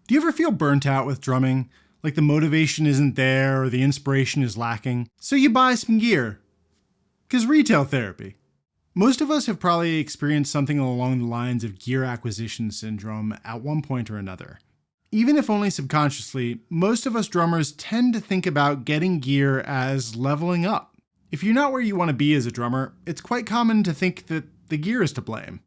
Do you ever feel burnt out with drumming? Like the motivation isn't there or the inspiration is lacking? So you buy some gear. 'Cause retail therapy. Most of us have probably experienced something along the lines of gear acquisition syndrome at one point or another. Even if only subconsciously, most of us drummers tend to think about getting gear as leveling up. If you're not where you want to be as a drummer, it's quite common to think that the gear is to blame.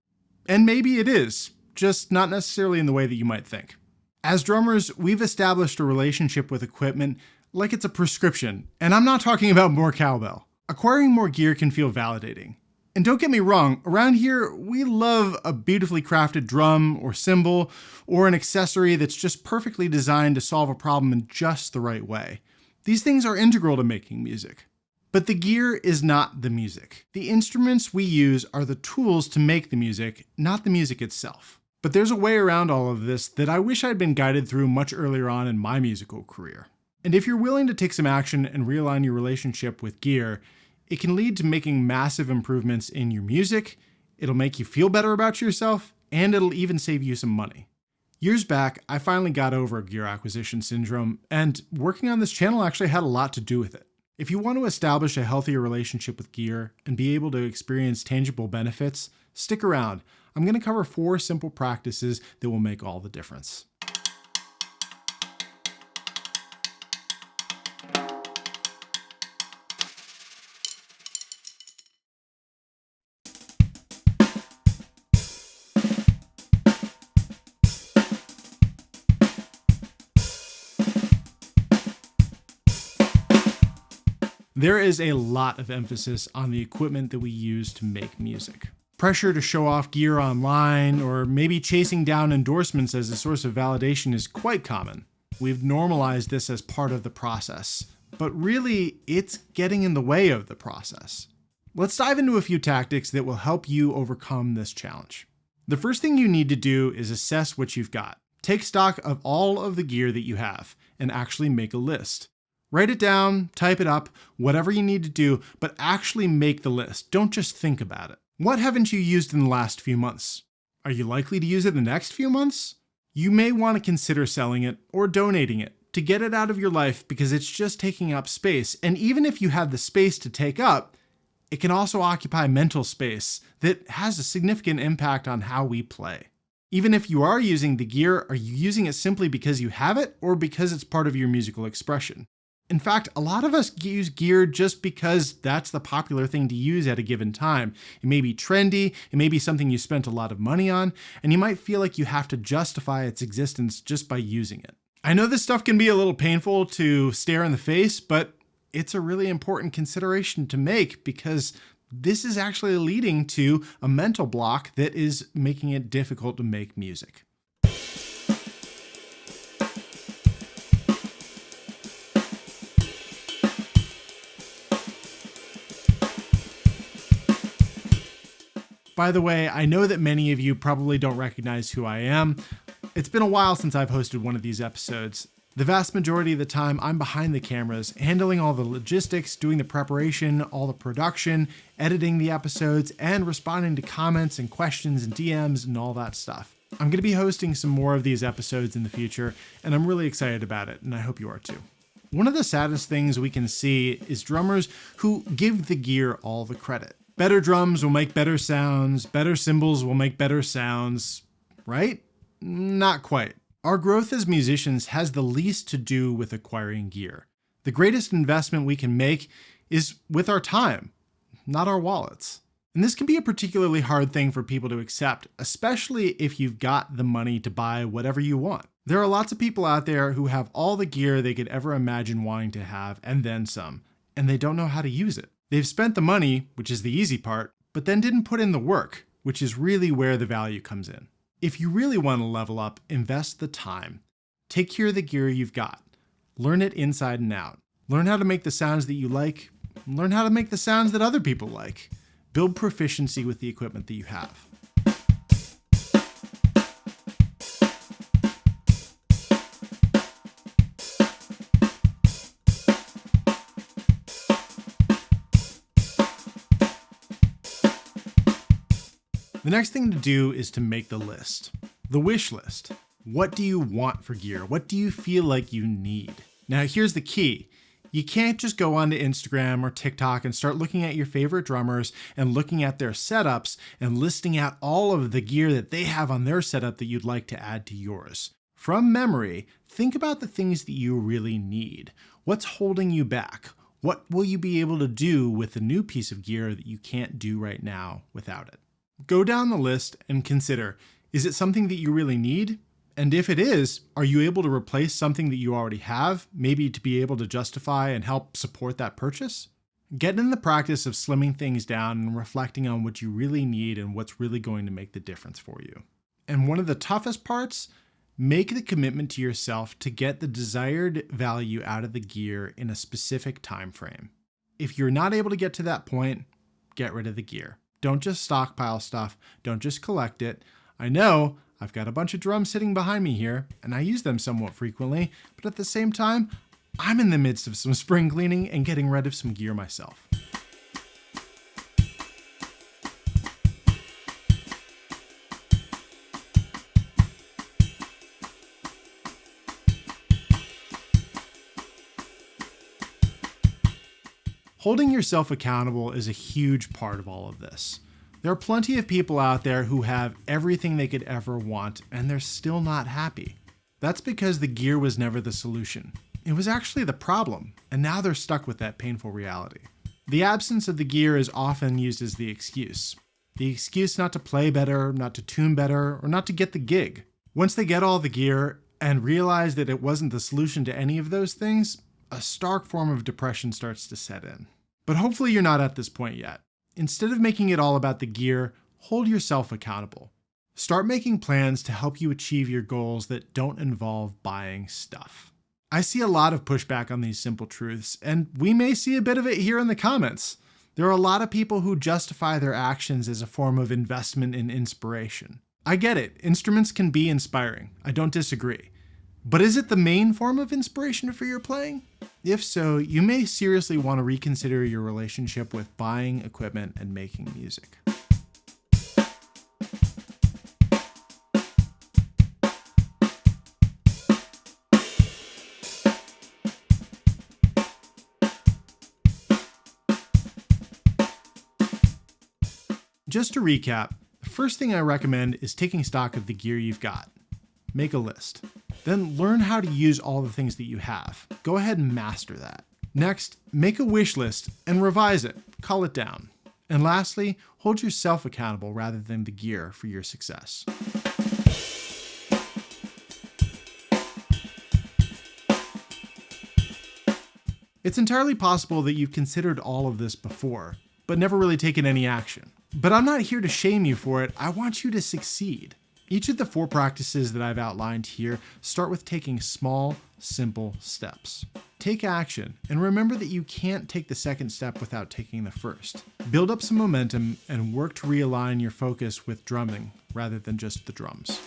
And maybe it is, just not necessarily in the way that you might think. As drummers, we've established a relationship with equipment like it's a prescription, and I'm not talking about more cowbell. Acquiring more gear can feel validating. And don't get me wrong, around here, we love a beautifully crafted drum or cymbal or an accessory that's just perfectly designed to solve a problem in just the right way. These things are integral to making music. But the gear is not the music. The instruments we use are the tools to make the music, not the music itself. But there's a way around all of this that I wish I'd been guided through much earlier on in my musical career. And if you're willing to take some action and realign your relationship with gear, it can lead to making massive improvements in your music, it'll make you feel better about yourself, and it'll even save you some money. Years back, I finally got over gear acquisition syndrome, and working on this channel actually had a lot to do with it. If you want to establish a healthier relationship with gear and be able to experience tangible benefits, stick around. I'm going to cover 4 simple practices that will make all the difference. There is a lot of emphasis on the equipment that we use to make music. Pressure to show off gear online, or maybe chasing down endorsements as a source of validation is quite common. We've normalized this as part of the process, but really it's getting in the way of the process. Let's dive into a few tactics that will help you overcome this challenge. The first thing you need to do is assess what you've got. Take stock of all of the gear that you have and actually make a list. Write it down, type it up, whatever you need to do, but actually make the list. Don't just think about it. What haven't you used in the last few months? Are you likely to use it in the next few months? You may want to consider selling it or donating it to get it out of your life because it's just taking up space. And even if you have the space to take up, it can also occupy mental space that has a significant impact on how we play. Even if you are using the gear, are you using it simply because you have it or because it's part of your musical expression? In fact, a lot of us use gear just because that's the popular thing to use at a given time. It may be trendy, it may be something you spent a lot of money on, and you might feel like you have to justify its existence just by using it. I know this stuff can be a little painful to stare in the face, but it's a really important consideration to make because this is actually leading to a mental block that is making it difficult to make music. By the way, I know that many of you probably don't recognize who I am. It's been a while since I've hosted one of these episodes. The vast majority of the time, I'm behind the cameras, handling all the logistics, doing the preparation, all the production, editing the episodes, and responding to comments and questions and DMs and all that stuff. I'm going to be hosting some more of these episodes in the future, and I'm really excited about it, and I hope you are too. One of the saddest things we can see is drummers who give the gear all the credit. Better drums will make better sounds, better cymbals will make better sounds, right? Not quite. Our growth as musicians has the least to do with acquiring gear. The greatest investment we can make is with our time, not our wallets. And this can be a particularly hard thing for people to accept, especially if you've got the money to buy whatever you want. There are lots of people out there who have all the gear they could ever imagine wanting to have and then some, and they don't know how to use it. They've spent the money, which is the easy part, but then didn't put in the work, which is really where the value comes in. If you really want to level up, invest the time. Take care of the gear you've got. Learn it inside and out. Learn how to make the sounds that you like. Learn how to make the sounds that other people like. Build proficiency with the equipment that you have. The next thing to do is to make the list, the wish list. What do you want for gear? What do you feel like you need? Now here's the key. You can't just go onto Instagram or TikTok and start looking at your favorite drummers and looking at their setups and listing out all of the gear that they have on their setup that you'd like to add to yours. From memory, think about the things that you really need. What's holding you back? What will you be able to do with the new piece of gear that you can't do right now without it? Go down the list and consider, is it something that you really need? And if it is, are you able to replace something that you already have, maybe to be able to justify and help support that purchase? Get in the practice of slimming things down and reflecting on what you really need and what's really going to make the difference for you. And one of the toughest parts, make the commitment to yourself to get the desired value out of the gear in a specific time frame. If you're not able to get to that point, get rid of the gear. Don't just stockpile stuff. Don't just collect it. I know I've got a bunch of drums sitting behind me here, and I use them somewhat frequently, but at the same time, I'm in the midst of some spring cleaning and getting rid of some gear myself. Holding yourself accountable is a huge part of all of this. There are plenty of people out there who have everything they could ever want, and they're still not happy. That's because the gear was never the solution. It was actually the problem, and now they're stuck with that painful reality. The absence of the gear is often used as the excuse. The excuse not to play better, not to tune better, or not to get the gig. Once they get all the gear and realize that it wasn't the solution to any of those things, a stark form of depression starts to set in. But hopefully you're not at this point yet. Instead of making it all about the gear, hold yourself accountable. Start making plans to help you achieve your goals that don't involve buying stuff. I see a lot of pushback on these simple truths, and we may see a bit of it here in the comments. There are a lot of people who justify their actions as a form of investment in inspiration. I get it, instruments can be inspiring. I don't disagree. But is it the main form of inspiration for your playing? If so, you may seriously want to reconsider your relationship with buying equipment and making music. Just to recap, the first thing I recommend is taking stock of the gear you've got. Make a list. Then learn how to use all the things that you have. Go ahead and master that. Next, make a wish list and revise it. Cull it down. And lastly, hold yourself accountable rather than the gear for your success. It's entirely possible that you've considered all of this before, but never really taken any action. But I'm not here to shame you for it. I want you to succeed. Each of the 4 practices that I've outlined here start with taking small, simple steps. Take action, and remember that you can't take the second step without taking the first. Build up some momentum and work to realign your focus with drumming rather than just the drums.